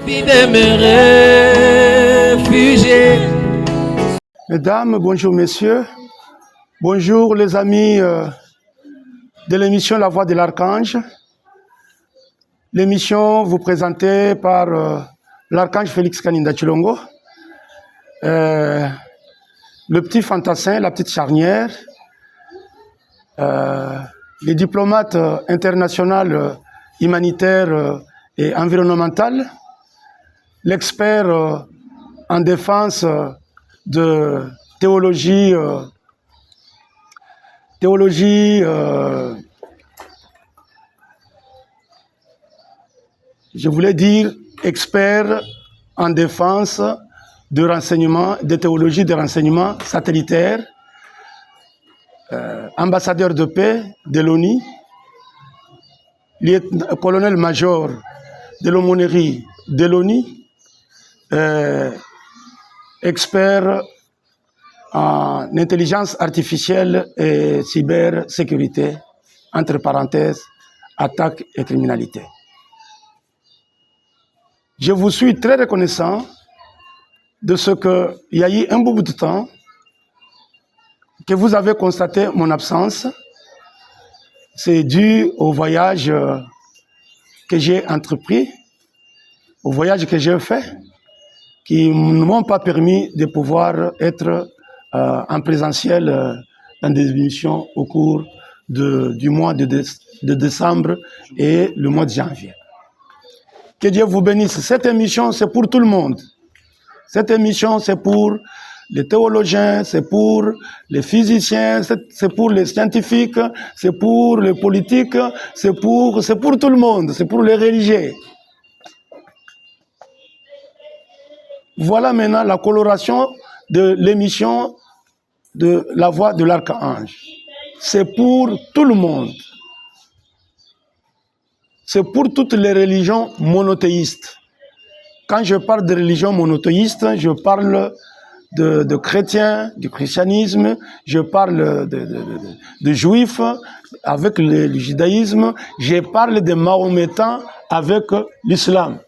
Vie de mes réfugiés. Mesdames, bonjour messieurs. Bonjour les amis de l'émission La Voix de l'Archange. L'émission vous présentée par l'Archange Félix Kaninda Tshilongo, le petit fantassin, la petite charnière, les diplomates internationaux humanitaires et environnemental, l'expert en défense de théologie, je voulais dire expert en défense de renseignement, de théologie de renseignement satellitaire, ambassadeur de paix de l'ONU, colonel-major de l'aumônerie de l'ONU, expert en intelligence artificielle et cybersécurité, entre parenthèses, attaque et criminalité. Je vous suis très reconnaissant de ce qu'il y a eu un bout de temps que vous avez constaté mon absence. C'est dû au voyage que j'ai entrepris, au voyage que j'ai fait, qui ne m'ont pas permis de pouvoir être en présentiel dans des émissions au cours du mois de décembre et le mois de janvier. Que Dieu vous bénisse. Cette émission, c'est pour tout le monde. Cette émission, c'est pour les théologiens, c'est pour les physiciens, c'est pour les scientifiques, c'est pour les politiques, c'est pour tout le monde, c'est pour les religieux. Voilà maintenant la coloration de l'émission de La Voix de l'Archange. C'est pour tout le monde. C'est pour toutes les religions monothéistes. Quand je parle de religion monothéiste, je parle de chrétiens, du christianisme, je parle de juifs avec le judaïsme, je parle de mahométans avec l'islam.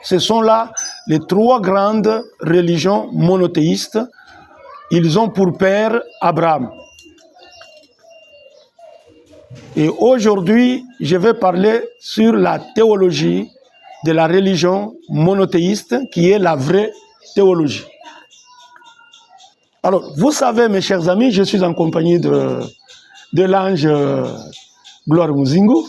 Ce sont là les trois grandes religions monothéistes. Ils ont pour père Abraham. Et aujourd'hui, je vais parler sur la théologie de la religion monothéiste, qui est la vraie théologie. Alors, vous savez, mes chers amis, je suis en compagnie de l'ange Gloire Muzingu,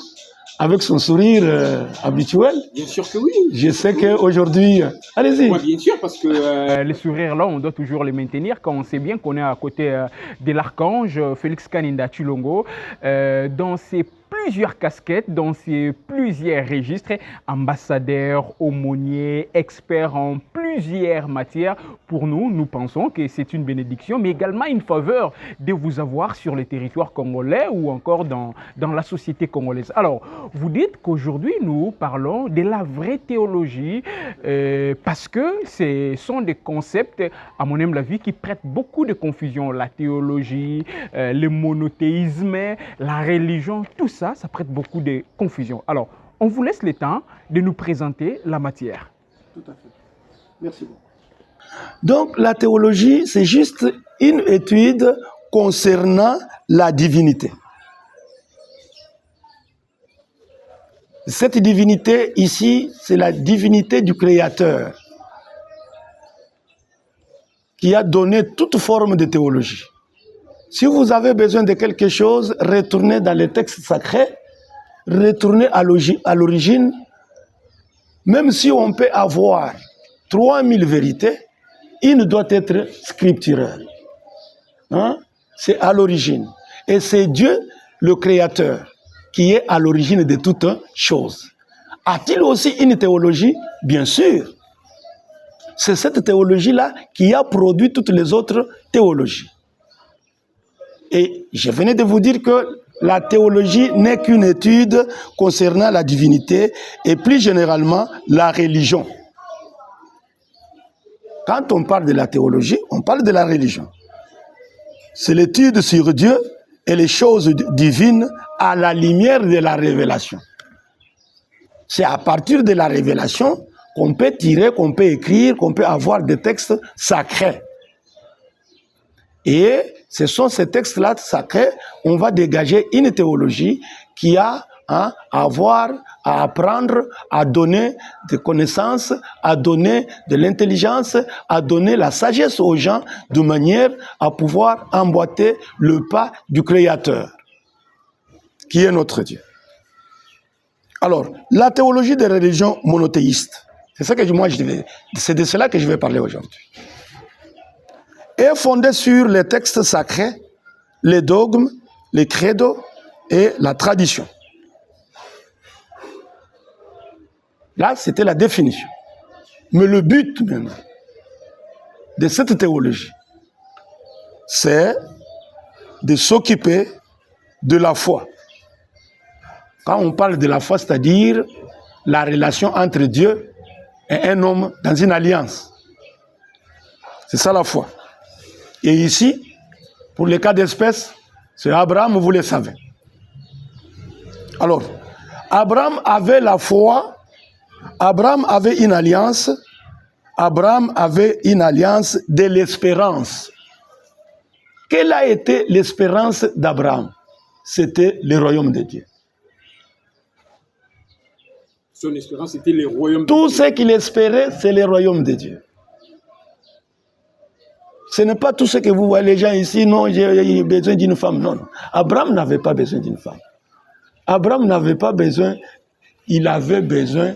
avec son sourire habituel. Bien sûr que oui. Je sais qu'aujourd'hui... Allez-y. Oui, bien sûr, parce que les sourires là, on doit toujours les maintenir quand on sait bien qu'on est à côté de l'archange Félix Kaninda Tshilongo, dans ses plusieurs casquettes, dans ses plusieurs registres, ambassadeur, aumônier, expert en plusieurs matières. Pour nous, nous pensons que c'est une bénédiction, mais également une faveur de vous avoir sur le territoire congolais ou encore dans la société congolaise. Alors, vous dites qu'aujourd'hui, nous parlons de la vraie théologie parce que ce sont des concepts, à mon humble avis, qui prêtent beaucoup de confusion. La théologie, le monothéisme, la religion, tout ça, ça prête beaucoup de confusion. Alors, on vous laisse le temps de nous présenter la matière. Tout à fait. Merci beaucoup. Donc, la théologie, c'est juste une étude concernant la divinité. Cette divinité ici, c'est la divinité du Créateur qui a donné toute forme de théologie. Si vous avez besoin de quelque chose, retournez dans les textes sacrés, retournez à l'origine. Même si on peut avoir 3000 vérités, une doit être scripturale. Hein? C'est à l'origine. Et c'est Dieu, le Créateur, qui est à l'origine de toutes choses. A-t-il aussi une théologie? Bien sûr. C'est cette théologie-là qui a produit toutes les autres théologies. Et je venais de vous dire que la théologie n'est qu'une étude concernant la divinité et plus généralement la religion. Quand on parle de la théologie, on parle de la religion. C'est l'étude sur Dieu et les choses divines à la lumière de la révélation. C'est à partir de la révélation qu'on peut tirer, qu'on peut écrire, qu'on peut avoir des textes sacrés. Et ce sont ces textes-là sacrés, on va dégager une théologie qui a à avoir, à apprendre, à donner des connaissances, à donner de l'intelligence, à donner la sagesse aux gens de manière à pouvoir emboîter le pas du Créateur, qui est notre Dieu. Alors, la théologie des religions monothéistes, c'est ça que c'est de cela que je vais parler aujourd'hui, est fondée sur les textes sacrés, les dogmes, les credos et la tradition. Là, c'était la définition. Mais le but même de cette théologie, c'est de s'occuper de la foi. Quand on parle de la foi, c'est-à-dire la relation entre Dieu et un homme dans une alliance. C'est ça la foi. Et ici, pour les cas d'espèce, c'est Abraham, vous le savez. Alors, Abraham avait la foi. Abraham avait une alliance. Abraham avait une alliance de l'espérance. Quelle a été l'espérance d'Abraham? C'était le royaume de Dieu. Son espérance, c'était le royaume de Dieu. Tout ce qu'il espérait, c'est le royaume de Dieu. Ce n'est pas tout ce que vous voyez les gens ici, non, j'ai besoin d'une femme. Non, non. Abraham n'avait pas besoin d'une femme. Abraham n'avait pas besoin, il avait besoin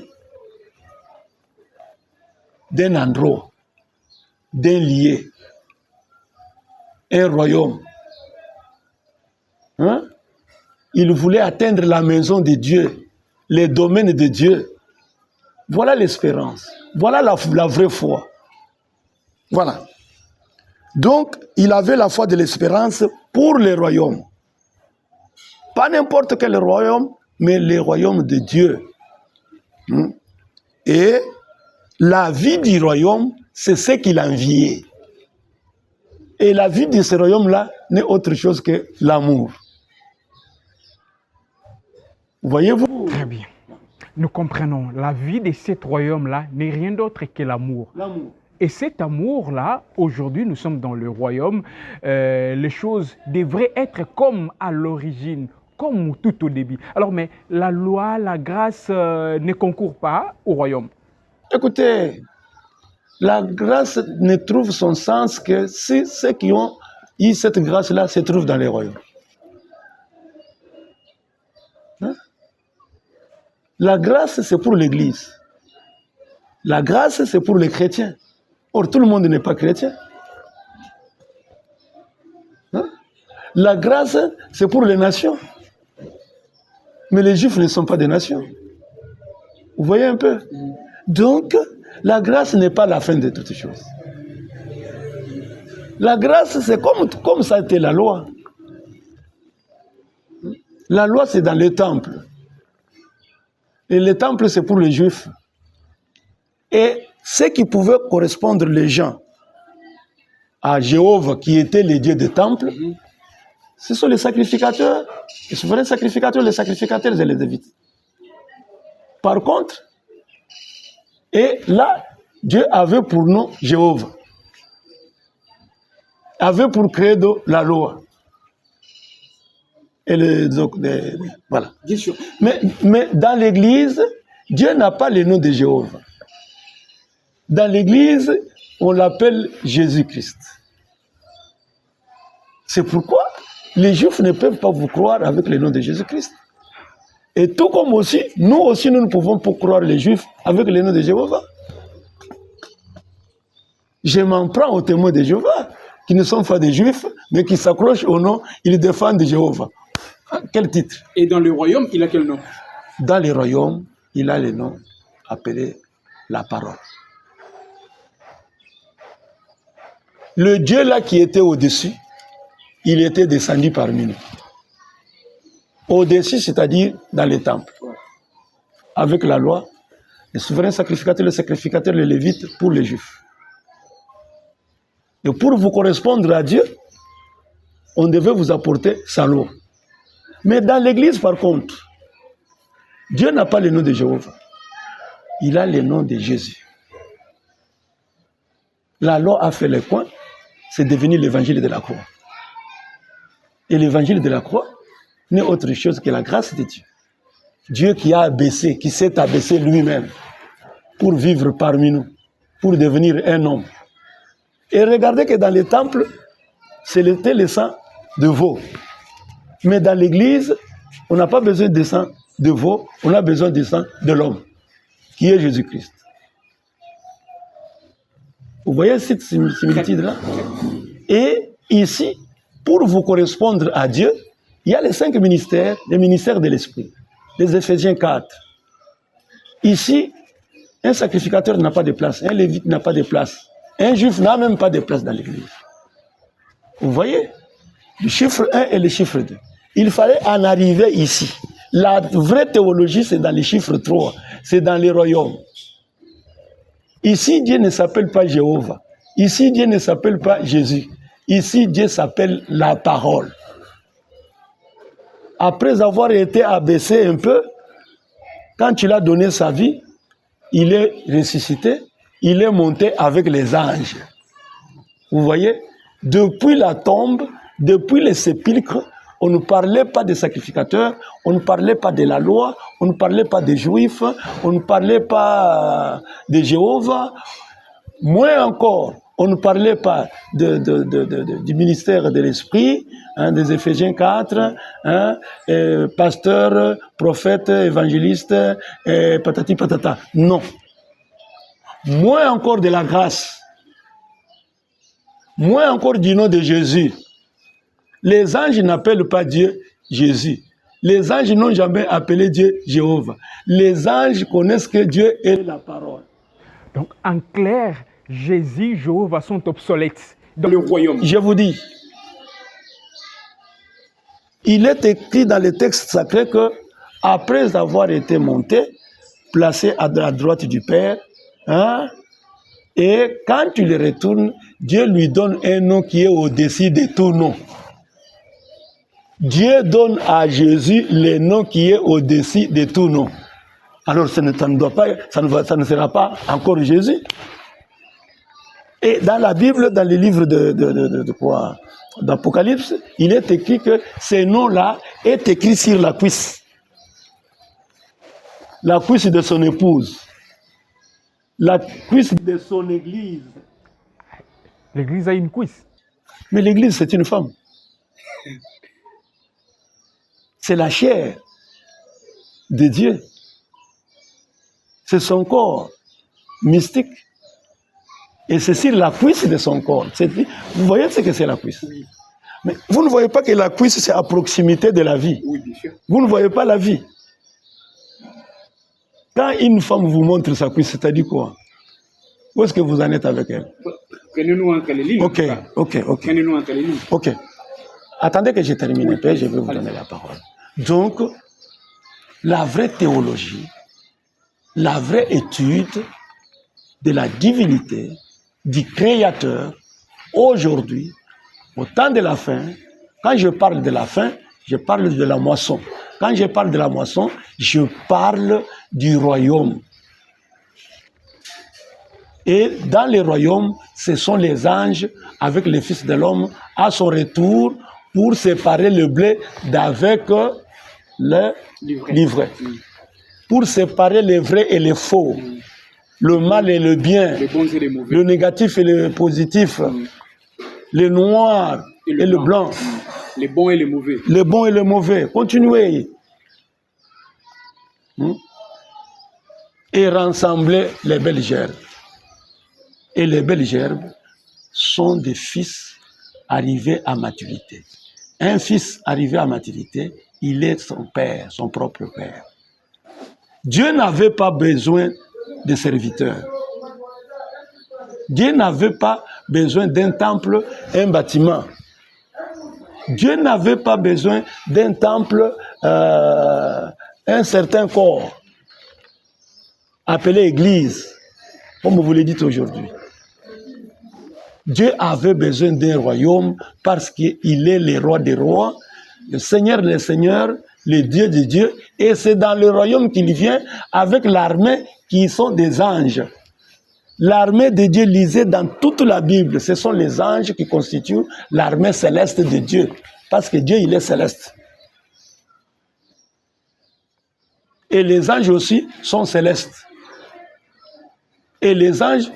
d'un endroit, d'un lieu, un royaume. Hein? Il voulait atteindre la maison de Dieu, les domaines de Dieu. Voilà l'espérance. Voilà la vraie foi. Voilà. Donc, il avait la foi de l'espérance pour les royaumes. Pas n'importe quel royaume, mais les royaumes de Dieu. Et la vie du royaume, c'est ce qu'il enviait. Et la vie de ce royaume-là n'est autre chose que l'amour. Voyez-vous? Très bien. Nous comprenons. La vie de ce royaume-là n'est rien d'autre que l'amour. L'amour. Et cet amour-là, aujourd'hui, nous sommes dans le royaume. Les choses devraient être comme à l'origine, comme tout au début. Alors, mais la loi, la grâce ne concourt pas au royaume. Écoutez, la grâce ne trouve son sens que si ceux qui ont eu cette grâce-là se trouvent dans les royaumes. Hein? La grâce, c'est pour l'Église. La grâce, c'est pour les chrétiens. Or, tout le monde n'est pas chrétien. Hein? La grâce, c'est pour les nations. Mais les Juifs ne sont pas des nations. Vous voyez un peu? Donc, la grâce n'est pas la fin de toutes choses. La grâce, c'est comme ça a été la loi. La loi, c'est dans les temples. Et les temples, c'est pour les Juifs. Et ceux qui pouvaient correspondre les gens à Jéhovah, qui était le Dieu des temples, ce sont les sacrificateurs, les souverains sacrificateurs, les sacrificateurs et les Lévites. Par contre, et là, Dieu avait pour nom Jéhovah, avait pour credo la loi. Et voilà. Bien sûr. Mais dans l'Église, Dieu n'a pas le nom de Jéhovah. Dans l'Église, on l'appelle Jésus-Christ. C'est pourquoi les Juifs ne peuvent pas vous croire avec le nom de Jésus-Christ. Et tout comme aussi, nous ne pouvons pas croire les Juifs avec le nom de Jéhovah. Je m'en prends aux témoins de Jéhovah, qui ne sont pas des Juifs, mais qui s'accrochent au nom, ils défendent Jéhovah. Quel titre? Et dans le royaume, il a quel nom? Dans le royaume, il a le nom appelé la parole. Le Dieu là qui était au-dessus, il était descendu parmi nous. Au-dessus, c'est-à-dire dans les temples. Avec la loi, les souverains sacrificateurs, les Lévites pour les Juifs. Et pour vous correspondre à Dieu, on devait vous apporter sa loi. Mais dans l'Église, par contre, Dieu n'a pas le nom de Jéhovah. il a le nom de Jésus. La loi a fait le coin, c'est devenu l'évangile de la croix. Et l'évangile de la croix n'est autre chose que la grâce de Dieu. Dieu qui a abaissé, qui s'est abaissé lui-même pour vivre parmi nous, pour devenir un homme. Et regardez que dans les temples, c'était le sang de veau. Mais dans l'église, on n'a pas besoin de sang de veau, on a besoin du sang de l'homme, qui est Jésus-Christ. Vous voyez cette similitude-là? Et ici, pour vous correspondre à Dieu, il y a les 5 ministères, les ministères de l'Esprit, les Éphésiens 4. Ici, un sacrificateur n'a pas de place, un lévite n'a pas de place, un juif n'a même pas de place dans l'église. Vous voyez? Le chiffre 1 et le chiffre 2. Il fallait en arriver ici. La vraie théologie, c'est dans les chiffres 3, c'est dans les royaumes. Ici, Dieu ne s'appelle pas Jéhovah. Ici, Dieu ne s'appelle pas Jésus. Ici, Dieu s'appelle la parole. Après avoir été abaissé un peu, quand il a donné sa vie, il est ressuscité, il est monté avec les anges. Vous voyez? Depuis la tombe, depuis les sépulcres, on ne parlait pas des sacrificateurs, on ne parlait pas de la loi, on ne parlait pas des juifs, on ne parlait pas de Jéhovah. Moins encore, on ne parlait pas du ministère de l'Esprit, hein, des Éphésiens 4, hein, pasteur, prophète, évangéliste, patati patata. Non. Moins encore de la grâce. Moins encore du nom de Jésus. Les anges n'appellent pas Dieu Jésus. Les anges n'ont jamais appelé Dieu Jéhovah. Les anges connaissent que Dieu est la parole. Donc, en clair, Jésus, Jéhovah sont obsolètes dans le royaume. Je vous dis, il est écrit dans les textes sacrés que, après avoir été monté, placé à la droite du Père, hein, et quand il retourne, Dieu lui donne un nom qui est au-dessus de tout nom. Dieu donne à Jésus le nom qui est au-dessus de tout nom. Alors ça ne sera pas encore Jésus. Et dans la Bible, dans les livres d'Apocalypse, il est écrit que ce nom-là est écrit sur la cuisse. La cuisse de son épouse. La cuisse de son église. L'église a une cuisse. Mais l'église, c'est une femme. C'est la chair de Dieu. C'est son corps mystique. Et c'est sur la cuisse de son corps. Vous voyez ce que c'est la cuisse? Oui. Mais vous ne voyez pas que la cuisse, c'est à proximité de la vie. Oui, bien sûr. Vous ne voyez pas la vie. Quand une femme vous montre sa cuisse, c'est-à-dire quoi? Où est-ce que vous en êtes avec elle? Prenez-nous entre les lignes. Ok. Prenez-nous entre les lignes. Ok. Attendez que je termine un peu, je vais vous donner la parole. Donc, la vraie théologie, la vraie étude de la divinité, du Créateur, aujourd'hui, au temps de la fin, quand je parle de la fin, je parle de la moisson. Quand je parle de la moisson, je parle du royaume. Et dans le royaume, ce sont les anges avec le Fils de l'homme à son retour pour séparer le blé d'avec le livret. Pour séparer les vrais et les faux, le mal et le bien, le négatif et le positif, le noir et le blanc, les bons et les mauvais. Les bons et les mauvais. Continuez. Et rassembler les belles gerbes. Et les belles gerbes sont des fils arrivés à maturité. Un fils arrivé à maturité, il est son père, son propre père. Dieu n'avait pas besoin de serviteurs. Dieu n'avait pas besoin d'un temple, un bâtiment. Dieu n'avait pas besoin d'un temple, un certain corps, appelé Église, comme vous le dites aujourd'hui. Dieu avait besoin d'un royaume parce qu'il est le roi des rois, le Seigneur des seigneurs, le Dieu de Dieu, et c'est dans le royaume qu'il vient avec l'armée qui sont des anges. L'armée de Dieu, lisez dans toute la Bible, ce sont les anges qui constituent l'armée céleste de Dieu, parce que Dieu, il est céleste. Et les anges aussi sont célestes. Et les anges,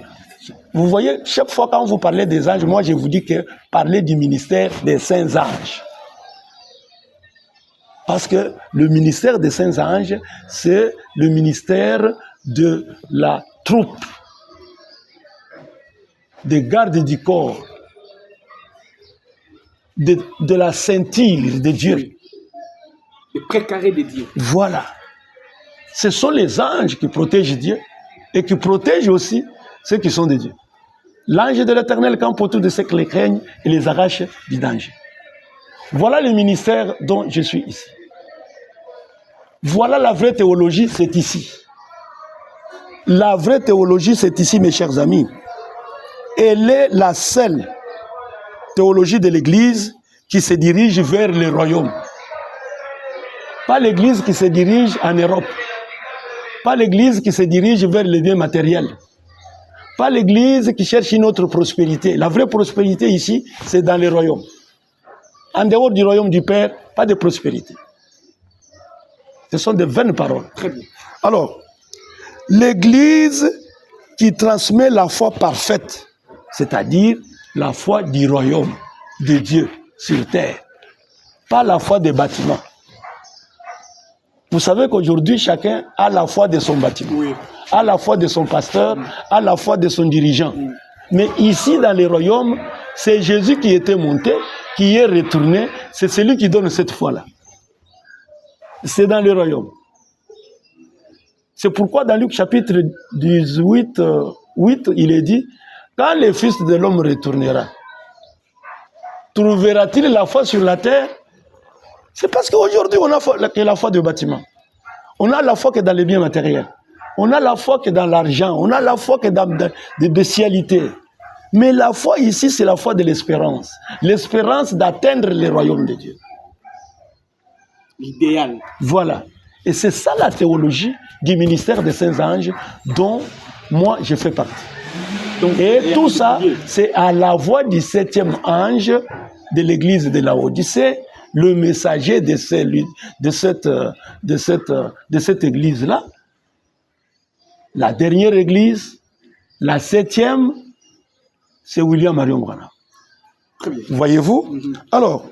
vous voyez, chaque fois quand vous parlez des anges, moi je vous dis que parlez du ministère des saints anges. Parce que le ministère des saints anges, c'est le ministère de la troupe, des gardes du corps, de la ceinture de Dieu. Le précaré de Dieu. Voilà. Ce sont les anges qui protègent Dieu et qui protègent aussi ceux qui sont de Dieu. L'ange de l'Éternel campe autour de ceux qui les craignent et les arrache du danger. Voilà le ministère dont je suis ici. Voilà la vraie théologie, c'est ici. La vraie théologie, c'est ici, mes chers amis. Elle est la seule théologie de l'Église qui se dirige vers le royaume. Pas l'Église qui se dirige en Europe. Pas l'Église qui se dirige vers les biens matériels. Pas l'Église qui cherche une autre prospérité. La vraie prospérité ici, c'est dans le royaume. En dehors du royaume du Père, pas de prospérité. Ce sont de vaines paroles. Très bien. Alors, l'Église qui transmet la foi parfaite, c'est-à-dire la foi du royaume de Dieu sur terre, pas la foi des bâtiments. Vous savez qu'aujourd'hui, chacun a la foi de son bâtiment, Oui. a la foi de son pasteur, a la foi de son dirigeant. Mais ici, dans les royaumes, c'est Jésus qui était monté, qui est retourné, c'est celui qui donne cette foi-là. C'est dans le royaume. C'est pourquoi dans Luc chapitre 18, 8, il est dit, quand le Fils de l'homme retournera, trouvera-t-il la foi sur la terre? C'est parce qu'aujourd'hui, on a la foi du bâtiment. On a la foi que dans les biens matériels. On a la foi que dans l'argent. On a la foi que dans des bestialités. Mais la foi ici, c'est la foi de l'espérance. L'espérance d'atteindre le royaume de Dieu. L'idéal. Voilà. Et c'est ça la théologie du ministère des saints anges dont moi je fais partie. Donc, et tout ça, c'est à la voix du 7e ange de l'église de la Odyssée, le messager de cette église-là. La dernière église, la 7e, c'est William Marion Branham. Très bien. Voyez-vous? Alors,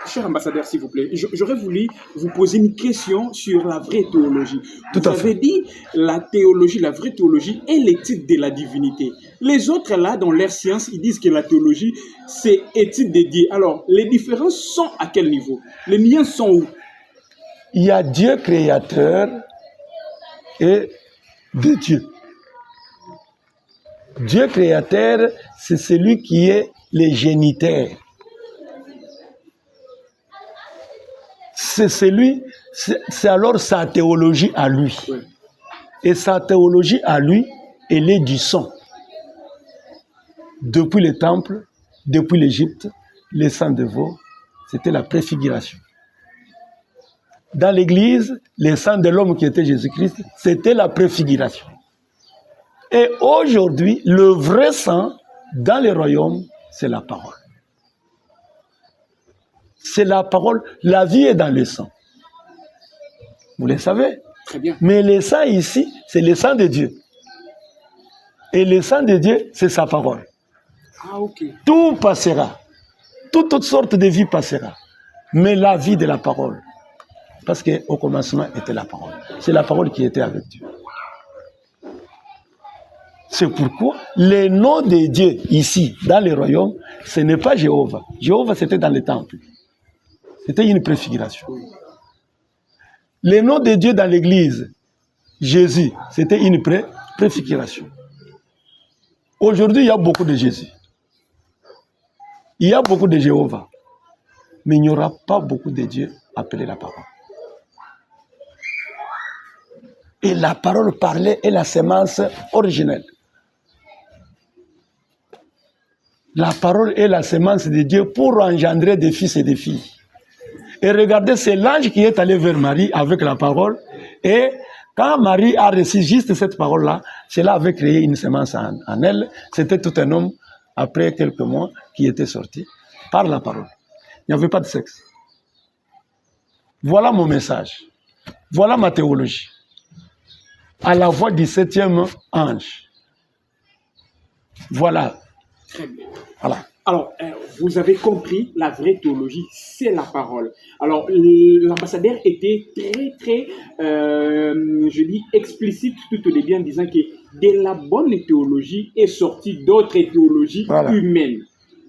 cher ambassadeur, s'il vous plaît, j'aurais voulu vous poser une question sur la vraie théologie. Vous avez dit la théologie, la vraie théologie est l'étude de la divinité. Les autres, là, dans leur science, ils disent que la théologie, c'est étude de Dieu. Alors, les différences sont à quel niveau? Les liens sont où? Il y a Dieu créateur et de Dieu. Dieu créateur, c'est celui qui est le géniteur. C'est alors sa théologie à lui. Oui. Et sa théologie à lui, elle est du sang. Depuis le temple, depuis l'Égypte, le sang de veau, c'était la préfiguration. Dans l'Église, le sang de l'homme qui était Jésus-Christ, c'était la préfiguration. Et aujourd'hui, le vrai sang dans le royaume, c'est la parole. C'est la parole, la vie est dans le sang. Vous le savez. Très bien. Mais le sang ici, c'est le sang de Dieu. Et le sang de Dieu, c'est sa parole. Ah, ok. Tout passera. Toutes sortes de vie passera. Mais la vie de la parole. Parce qu'au commencement était la parole. C'est la parole qui était avec Dieu. C'est pourquoi le nom de Dieu ici, dans le royaume, ce n'est pas Jéhovah. Jéhovah, c'était dans le temple. C'était une préfiguration. Le nom de Dieu dans l'église, Jésus, c'était une préfiguration. Aujourd'hui, il y a beaucoup de Jésus. Il y a beaucoup de Jéhovah. Mais il n'y aura pas beaucoup de Dieu appelés la parole. Et la parole parlée est la sémence originelle. La parole est la sémence de Dieu pour engendrer des fils et des filles. Et regardez, c'est l'ange qui est allé vers Marie avec la parole. Et quand Marie a reçu juste cette parole-là, cela avait créé une semence en elle. C'était tout un homme, après quelques mois, qui était sorti par la parole. Il n'y avait pas de sexe. Voilà mon message. Voilà ma théologie. À la voix du 7e ange. Voilà. Très bien. Voilà. Alors, vous avez compris, la vraie théologie, c'est la parole. Alors, l'ambassadeur était très, je dis, explicite tout au début en disant que de la bonne théologie est sortie d'autres théologies humaines.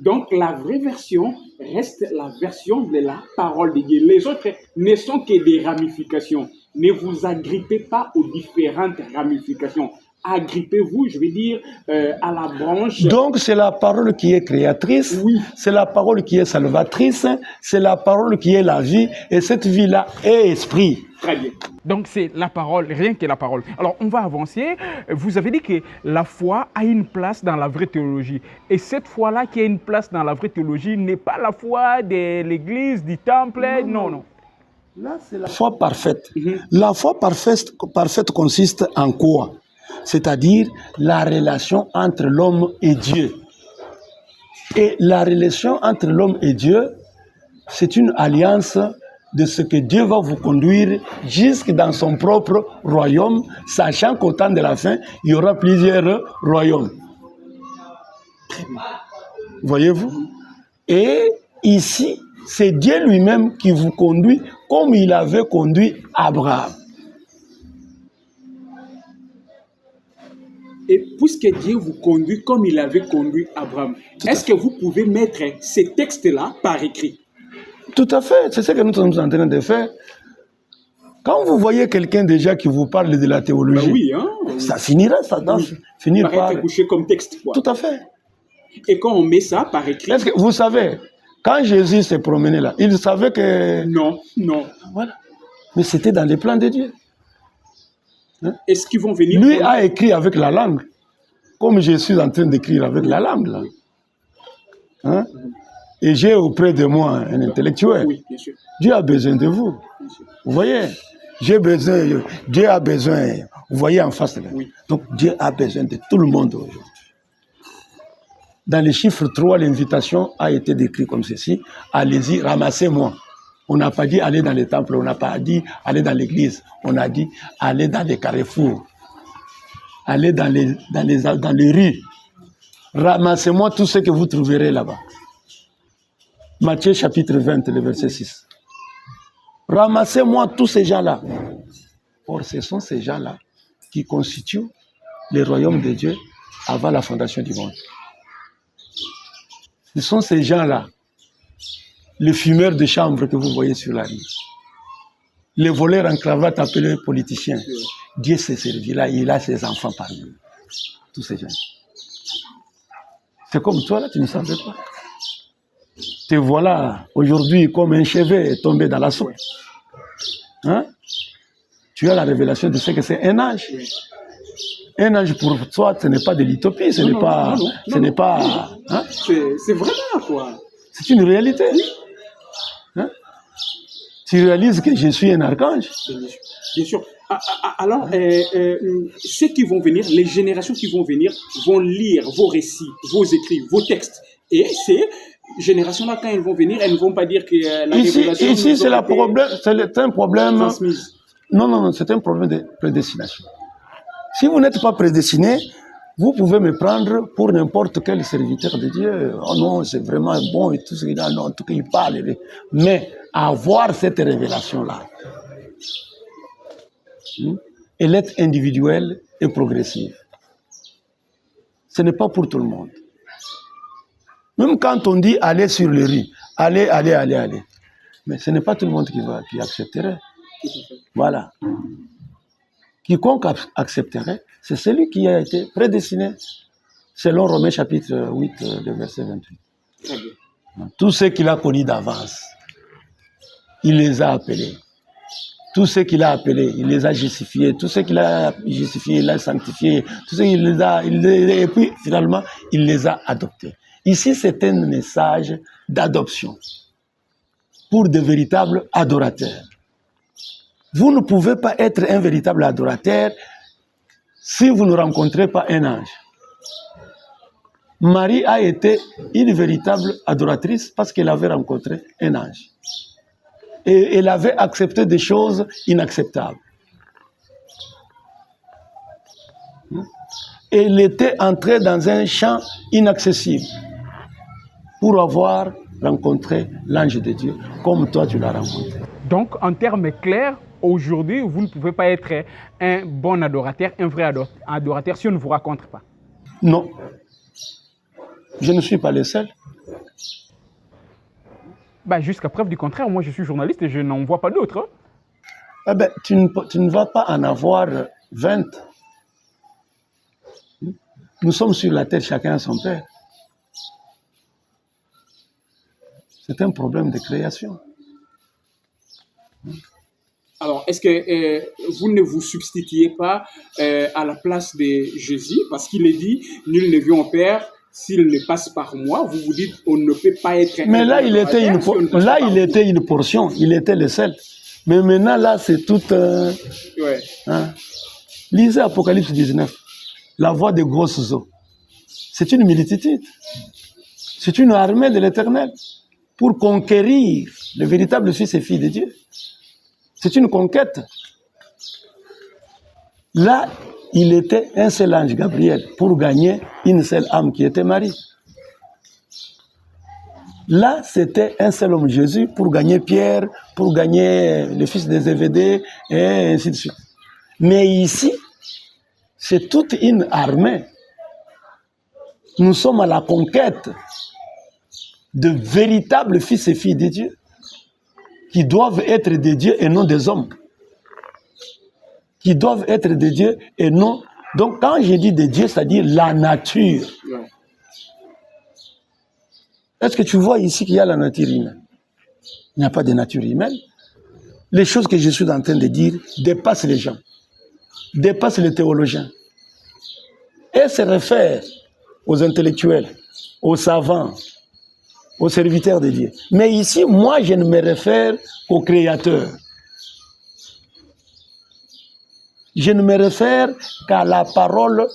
Donc, la vraie version reste la version de la parole de Dieu. Les autres ne sont que des ramifications. Ne vous agrippez pas aux différentes ramifications. Agrippez-vous, je veux dire, à la branche. Donc, c'est la parole qui est créatrice, oui. C'est la parole qui est salvatrice, c'est la parole qui est la vie, et cette vie-là est esprit. Très bien. Donc, c'est la parole, rien que la parole. Alors, on va avancer. Vous avez dit que la foi a une place dans la vraie théologie. Et cette foi-là qui a une place dans la vraie théologie n'est pas la foi de l'Église, du temple, non. Là, c'est la foi parfaite. La foi parfaite consiste en quoi? C'est-à-dire la relation entre l'homme et Dieu. Et la relation entre l'homme et Dieu, c'est une alliance de ce que Dieu va vous conduire jusque dans son propre royaume, sachant qu'au temps de la fin, il y aura plusieurs royaumes. Voyez-vous? Et ici, c'est Dieu lui-même qui vous conduit comme il avait conduit Abraham. Et puisque Dieu vous conduit comme il avait conduit Abraham, est-ce que vous pouvez mettre ces textes-là par écrit? Tout à fait, c'est ce que nous sommes en train de faire. Quand vous voyez quelqu'un déjà qui vous parle de la théologie, oui, hein, ça finira, ça doit finir par être couché comme texte. Quoi. Tout à fait. Et quand on met ça par écrit... Est-ce que vous savez, quand Jésus s'est promené là, il savait que... Non. Voilà. Mais c'était dans les plans de Dieu. Hein? Est-ce qu'ils vont venir... Lui a écrit avec la langue, comme je suis en train d'écrire avec la langue là. Hein? Et j'ai auprès de moi un intellectuel. Oui, bien sûr. Dieu a besoin de vous. Vous voyez, Dieu a besoin, vous voyez en face là. Oui. Donc Dieu a besoin de tout le monde aujourd'hui. Dans le chiffre 3, l'invitation a été décrite comme ceci. Allez-y, ramassez-moi. On n'a pas dit aller dans les temples, on n'a pas dit aller dans l'église. On a dit aller dans les carrefours. Aller dans les rues. Ramassez-moi tout ce que vous trouverez là-bas. Matthieu chapitre 20, le verset 6. Ramassez-moi tous ces gens-là. Or, ce sont ces gens-là qui constituent le royaume de Dieu avant la fondation du monde. Ce sont ces gens-là, les fumeurs de chambre que vous voyez sur la rue, les voleurs en cravate appelés politiciens. Dieu s'est servi là, il a ses enfants parmi eux. Tous ces gens. C'est comme toi là, tu ne savais pas. Te voilà aujourd'hui comme un chevet tombé dans la soupe. Hein? Tu as la révélation de ce que c'est un ange. Un ange pour toi, ce n'est pas de l'utopie, ce n'est pas. Hein? C'est vraiment quoi. C'est une réalité. Hein? Tu réalises que je suis un archange. Bien sûr. Alors, ceux qui vont venir, les générations qui vont venir, vont lire vos récits, vos écrits, vos textes. Et ces générations-là, quand elles vont venir, elles ne vont pas dire que la révélation... Ici, c'est un problème... Transmise. Non, c'est un problème de prédestination. Si vous n'êtes pas prédestiné, vous pouvez me prendre pour n'importe quel serviteur de Dieu. Oh non, c'est vraiment bon et tout ce qu'il a. Non, en tout cas, il parle. Mais avoir cette révélation-là, elle est individuelle et progressive. Ce n'est pas pour tout le monde. Même quand on dit aller sur les rues, aller. Mais ce n'est pas tout le monde qui accepterait. Voilà. Quiconque accepterait, c'est celui qui a été prédestiné, selon Romains chapitre 8, le verset 28. Très bien. Tous ceux qu'il a connus d'avance, il les a appelés. Tous ceux qu'il a appelés, il les a justifiés. Tous ceux qu'il a justifiés, il les a sanctifiés. Tous ceux qu'il les a, et puis finalement, il les a adoptés. Ici, c'est un message d'adoption. pour de véritables adorateurs. Vous ne pouvez pas être un véritable adorateur si vous ne rencontrez pas un ange. Marie a été une véritable adoratrice parce qu'elle avait rencontré un ange. Et elle avait accepté des choses inacceptables. Elle était entrée dans un champ inaccessible pour avoir rencontré l'ange de Dieu, comme toi tu l'as rencontré. Donc, en termes clairs, aujourd'hui, vous ne pouvez pas être un bon adorateur, un vrai adorateur si on ne vous rencontre pas. Non. Je ne suis pas le seul. Bah, jusqu'à preuve du contraire, moi je suis journaliste et je n'en vois pas d'autres. Hein. Eh ben, tu ne vas pas en avoir 20. Nous sommes sur la terre, chacun a son père. C'est un problème de création. Alors, est-ce que vous ne vous substituez pas à la place de Jésus? Parce qu'il est dit, nul ne vient au Père s'il ne passe par moi. Vous vous dites, on ne peut pas être... Mais là, il était une portion, il était le seul. Mais maintenant, là, c'est tout... Ouais. Hein. Lisez Apocalypse 19, la voix des grosses eaux. C'est une multitude. C'est une armée de l'Éternel pour conquérir le véritable fils et fille de Dieu. C'est une conquête. Là, il était un seul ange, Gabriel, pour gagner une seule âme qui était Marie. Là, c'était un seul homme, Jésus, pour gagner Pierre, pour gagner le fils de Zébédée, et ainsi de suite. Mais ici, c'est toute une armée. Nous sommes à la conquête de véritables fils et filles de Dieu, qui doivent être des dieux et non des hommes. Qui doivent être des dieux et non... Donc quand je dis des dieux, c'est-à-dire la nature. Est-ce que tu vois ici qu'il y a la nature humaine? Il n'y a pas de nature humaine. Les choses que je suis en train de dire dépassent les gens, dépassent les théologiens. Et se réfèrent aux intellectuels, aux savants, aux serviteurs de Dieu. Mais ici, moi, je ne me réfère qu'au Créateur. Je ne me réfère qu'à la parole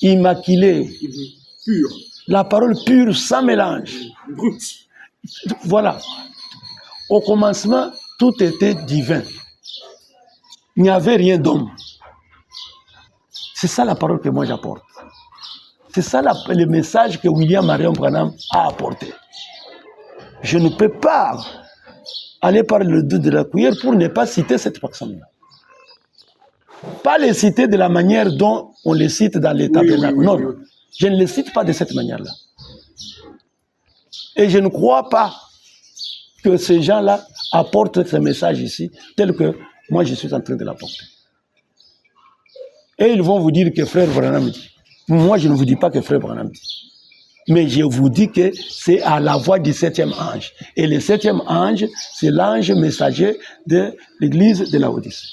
immaculée. Pure. La parole pure, sans mélange. Brute. Voilà. Au commencement, tout était divin. Il n'y avait rien d'homme. C'est ça la parole que moi j'apporte. C'est ça le message que William Marion Branham a apporté. Je ne peux pas aller par le dos de la cuillère pour ne pas citer cette personne-là. Pas les citer de la manière dont on les cite dans les tabernacles. Non, je ne les cite pas de cette manière-là. Et je ne crois pas que ces gens-là apportent ce message ici, tel que moi je suis en train de l'apporter. Et ils vont vous dire que frère Branham dit. Moi, je ne vous dis pas que frère Branham dit. Mais je vous dis que c'est à la voix du 7e ange. Et le 7e ange, c'est l'ange messager de l'église de Laodicée.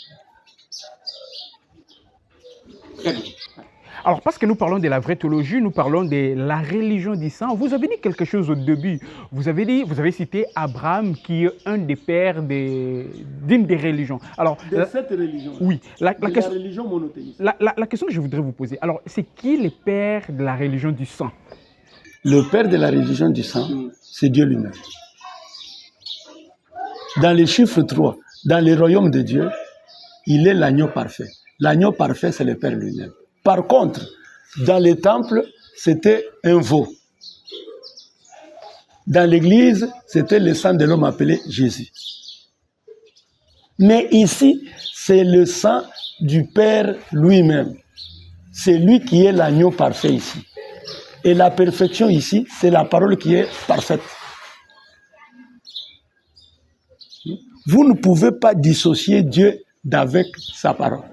Alors, parce que nous parlons de la vraie théologie, nous parlons de la religion du sang. Vous avez dit quelque chose au début. Vous avez cité Abraham, qui est un des pères d'une des religions. Alors, cette religion. Oui. La religion monothéiste. La question que je voudrais vous poser, alors, c'est qui le père de la religion du sang? Le père de la religion du sang, c'est Dieu lui-même. Dans les chiffres 3, dans le royaume de Dieu, il est l'agneau parfait. L'agneau parfait, c'est le Père lui-même. Par contre, dans les temples, c'était un veau. Dans l'église, c'était le sang de l'homme appelé Jésus. Mais ici, c'est le sang du Père lui-même. C'est lui qui est l'agneau parfait ici. Et la perfection ici, c'est la parole qui est parfaite. Vous ne pouvez pas dissocier Dieu d'avec sa parole.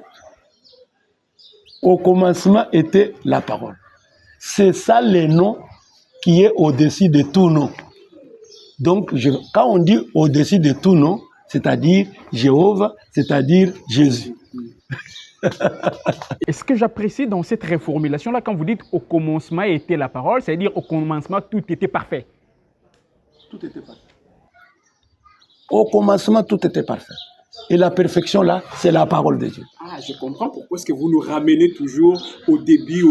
Au commencement était la parole. C'est ça le nom qui est au-dessus de tout nom. Donc, quand on dit au-dessus de tout nom, c'est-à-dire Jéhovah, c'est-à-dire Jésus. Et ce que j'apprécie dans cette reformulation-là, quand vous dites au commencement était la parole, c'est-à-dire au commencement tout était parfait. Tout était parfait. Au commencement, tout était parfait. Et la perfection, là, c'est la parole de Dieu. Ah, je comprends pourquoi est-ce que vous nous ramenez toujours au début,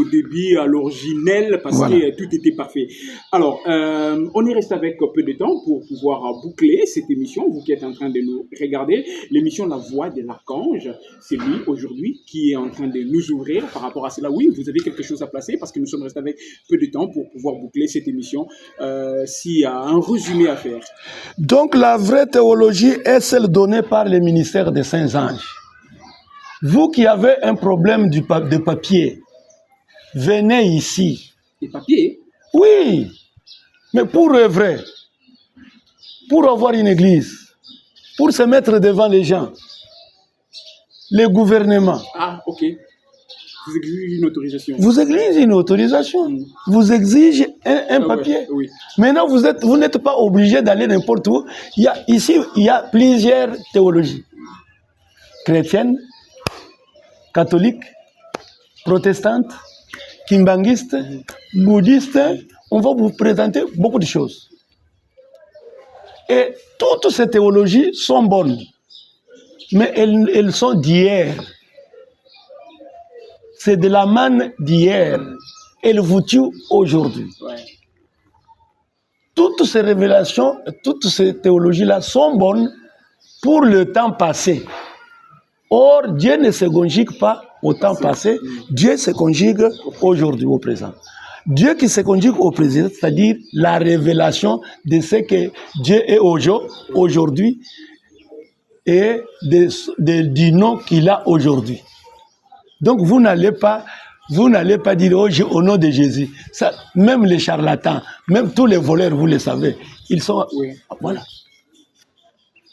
à l'originel, parce que tout était parfait. Alors, on est resté avec peu de temps pour pouvoir boucler cette émission. Vous qui êtes en train de nous regarder, l'émission La Voix de l'Archange, c'est lui, aujourd'hui, qui est en train de nous ouvrir par rapport à cela. Oui, vous avez quelque chose à placer, parce que nous sommes restés avec peu de temps pour pouvoir boucler cette émission. S'il y a un résumé à faire. Donc, la vraie théologie est celle donnée par les ministères des Saints Anges. Vous qui avez un problème de papier, venez ici. Des papiers? Oui, mais pour œuvrer, pour avoir une église, pour se mettre devant les gens, les gouvernements. Ah, ok. Vous exigez une autorisation. Vous exigez une autorisation. Vous exigez un papier. Oui. Maintenant, vous n'êtes pas obligé d'aller n'importe où. Ici, il y a plusieurs théologies. Chrétiennes, catholiques, protestantes, kimbanguistes, bouddhistes. On va vous présenter beaucoup de choses. Et toutes ces théologies sont bonnes. Mais elles sont d'hier. C'est de la manne d'hier. Elle vous tue aujourd'hui. Ouais. Toutes ces révélations, toutes ces théologies-là sont bonnes pour le temps passé. Or, Dieu ne se conjugue pas au temps passé, Dieu se conjugue aujourd'hui, au présent. Dieu qui se conjugue au présent, c'est-à-dire la révélation de ce que Dieu est aujourd'hui et du nom qu'il a aujourd'hui. Donc, vous n'allez pas dire au nom de Jésus. Ça, même les charlatans, même tous les voleurs, vous le savez, ils sont... Oui. Voilà.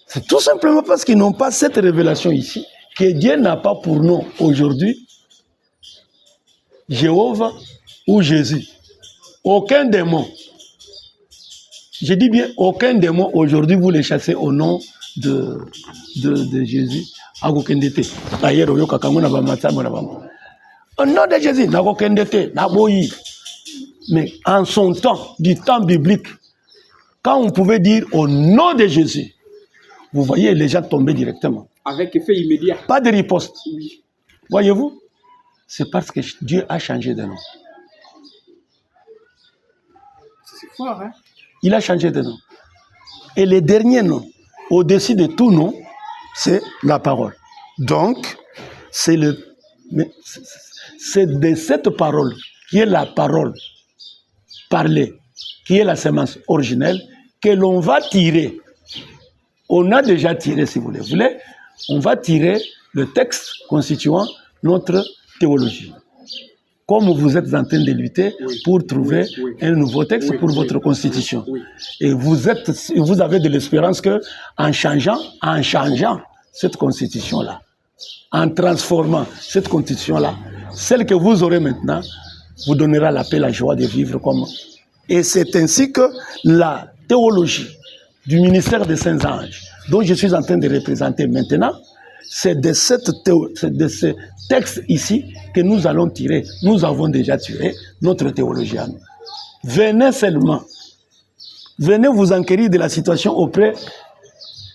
C'est tout simplement parce qu'ils n'ont pas cette révélation ici, que Dieu n'a pas pour nom aujourd'hui Jéhovah ou Jésus. Aucun démon. Je dis bien aucun démon aujourd'hui, vous les chassez au nom de Jésus. Au nom de Jésus, mais en son temps, du temps biblique, quand on pouvait dire au nom de Jésus, vous voyez les gens tomber directement. Avec effet immédiat. Pas de riposte. Oui. Voyez-vous? C'est parce que Dieu a changé de nom. C'est fort, hein? Il a changé de nom. Et le dernier nom, au-dessus de tout nom, c'est la parole. Donc, c'est de cette parole, qui est la parole parlée, qui est la sémence originelle, que l'on va tirer. On a déjà tiré, si vous le voulez, on va tirer le texte constituant notre théologie. Comme vous êtes en train de lutter pour trouver un nouveau texte pour votre constitution. Et vous avez de l'espérance que en changeant cette constitution-là, en transformant cette constitution-là, celle que vous aurez maintenant, vous donnera la paix, la joie de vivre comme... Et c'est ainsi que la théologie du ministère des Saints Anges, dont je suis en train de représenter maintenant, c'est de ce texte ici que nous allons tirer. Nous avons déjà tiré notre théologie à nous. Venez seulement. Venez vous enquérir de la situation auprès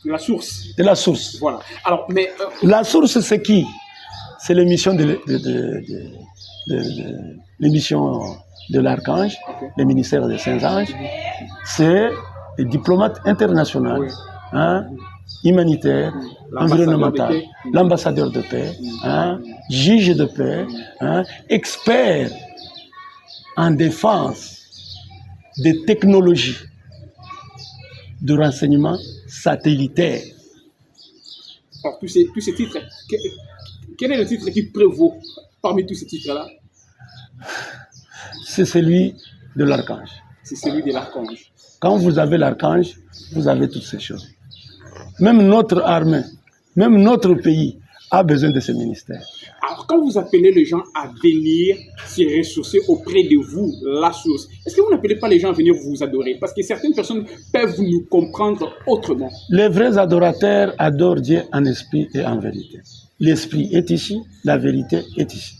de la source. De la source. Voilà. Alors, mais la source, c'est qui? C'est l'émission l'émission de l'Archange, le ministère des Saints Anges. C'est les diplomates internationaux, humanitaires, environnemental, l'ambassadeur de paix, juge de paix, expert en défense des technologies de renseignement satellitaire. Alors, tous ces titres, quel est le titre qui prévaut parmi tous ces titres-là? C'est celui de l'Archange. C'est celui de l'Archange. Quand vous avez l'Archange, vous avez toutes ces choses. Même notre armée, même notre pays a besoin de ce ministère. Alors, quand vous appelez les gens à venir se ressourcer auprès de vous, la source, est-ce que vous n'appelez pas les gens à venir vous adorer? Parce que certaines personnes peuvent nous comprendre autrement. Les vrais adorateurs adorent Dieu en esprit et en vérité. L'esprit est ici, la vérité est ici.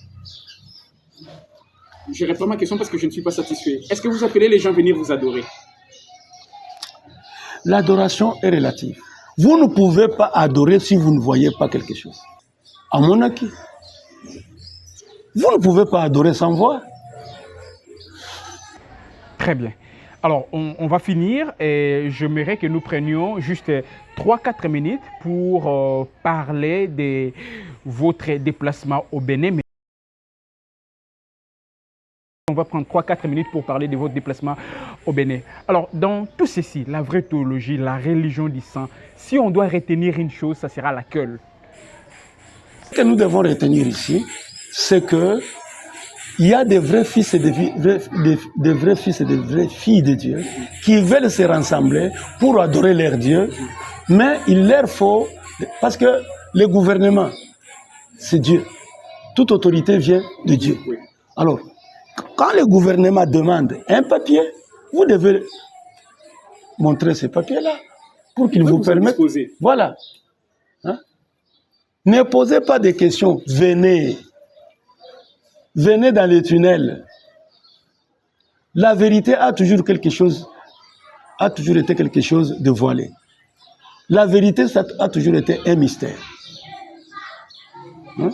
Je réponds à ma question parce que je ne suis pas satisfait. Est-ce que vous appelez les gens à venir vous adorer? L'adoration est relative. Vous ne pouvez pas adorer si vous ne voyez pas quelque chose. À mon avis. Vous ne pouvez pas adorer sans voir. Très bien. Alors, on va finir et j'aimerais que nous prenions juste 3-4 minutes pour parler de votre déplacement au Bénin. On va prendre 3-4 minutes pour parler de votre déplacement au Bénin. Alors, dans tout ceci, la vraie théologie, la religion du sang, si on doit retenir une chose, ça sera laquelle? Ce que nous devons retenir ici, c'est que il y a des vrais fils et des vrais fils et des vraies filles de Dieu qui veulent se rassembler pour adorer leur Dieu, mais il leur faut, parce que le gouvernement, c'est Dieu. Toute autorité vient de Dieu. Alors, quand le gouvernement demande un papier, vous devez montrer ce papier-là pour qu'il vous permette. Voilà. Hein? Ne posez pas de questions. Venez. Venez dans les tunnels. La vérité a toujours été quelque chose de voilé. La vérité, ça a toujours été un mystère. Hein?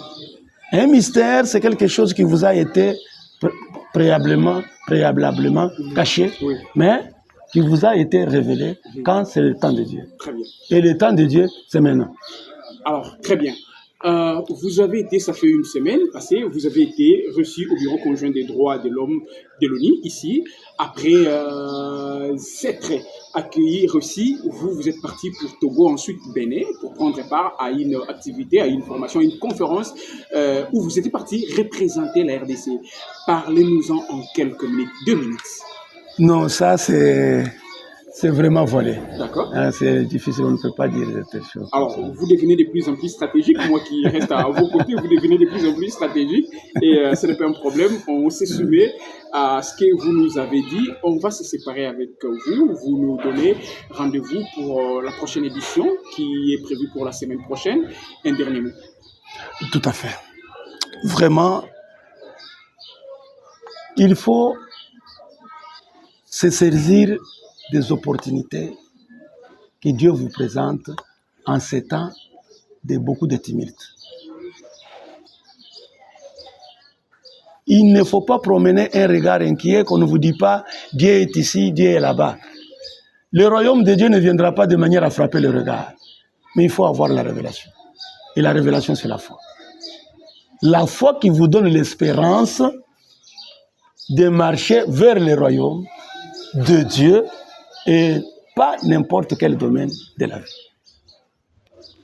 Un mystère, c'est quelque chose qui vous a été préalablement caché, mais qui vous a été révélé quand c'est le temps de Dieu. Très bien. Et le temps de Dieu, c'est maintenant. Alors, très bien. Vous avez été, ça fait une semaine passée, vous avez été reçu au Bureau conjoint des droits de l'homme de l'ONU, ici. Après s'être accueilli, reçu, vous êtes parti pour Togo, ensuite Bénin, pour prendre part à une activité, à une formation, à une conférence où vous étiez parti représenter la RDC. Parlez-nous-en en quelques minutes, 2 minutes. Non, ça c'est vraiment volé. D'accord. Hein, c'est difficile, on ne peut pas dire cette chose. Alors, vous devenez de plus en plus stratégique. Moi qui reste à vos côtés, vous devenez de plus en plus stratégique. Et ce n'est pas un problème. On s'est soumis à ce que vous nous avez dit. On va se séparer avec vous. Vous nous donnez rendez-vous pour la prochaine édition qui est prévue pour la semaine prochaine. Un dernier mot. Tout à fait. Vraiment, il faut se saisir des opportunités que Dieu vous présente en ces temps de beaucoup de tumultes. Il ne faut pas promener un regard inquiet qu'on ne vous dit pas Dieu est ici, Dieu est là-bas. Le royaume de Dieu ne viendra pas de manière à frapper le regard, mais il faut avoir la révélation. Et la révélation, c'est la foi. La foi qui vous donne l'espérance de marcher vers le royaume de Dieu et pas n'importe quel domaine de la vie.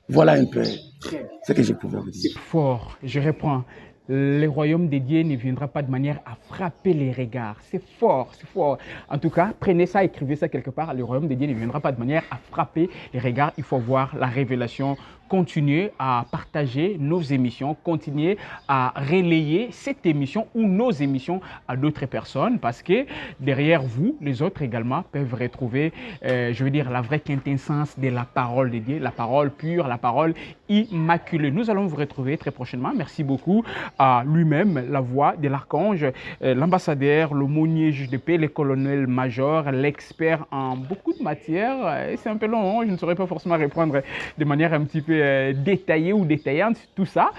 Voilà un peu ce que je pouvais vous dire. C'est fort, je reprends. Le royaume de Dieu ne viendra pas de manière à frapper les regards. C'est fort, c'est fort. En tout cas, prenez ça, écrivez ça quelque part. Le royaume de Dieu ne viendra pas de manière à frapper les regards. Il faut voir la révélation. Continuer à partager nos émissions, continuer à relayer cette émission ou nos émissions à d'autres personnes parce que derrière vous, les autres également peuvent retrouver, je veux dire, la vraie quintessence de la parole de Dieu, la parole pure, la parole immaculée. Nous allons vous retrouver très prochainement. Merci beaucoup à lui-même, la voix de l'archange, l'ambassadeur, l'aumônier juge de paix, le colonel-major, l'expert en beaucoup de matières. C'est un peu long, hein? Je ne saurais pas forcément répondre de manière un petit peu détaillée ou détaillante, tout ça.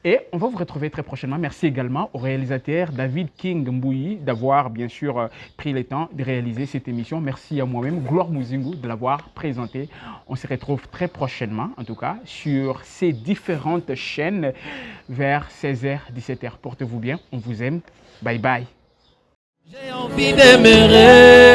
Et on va vous retrouver très prochainement. Merci également au réalisateur David King Mbouyi d'avoir bien sûr pris le temps de réaliser cette émission. Merci à moi-même, Gloire Muzingu, de l'avoir présenté. On se retrouve très prochainement, en tout cas, sur ces différentes chaînes vers 16h, 17h. Portez-vous bien, on vous aime. Bye bye. J'ai envie d'aimer.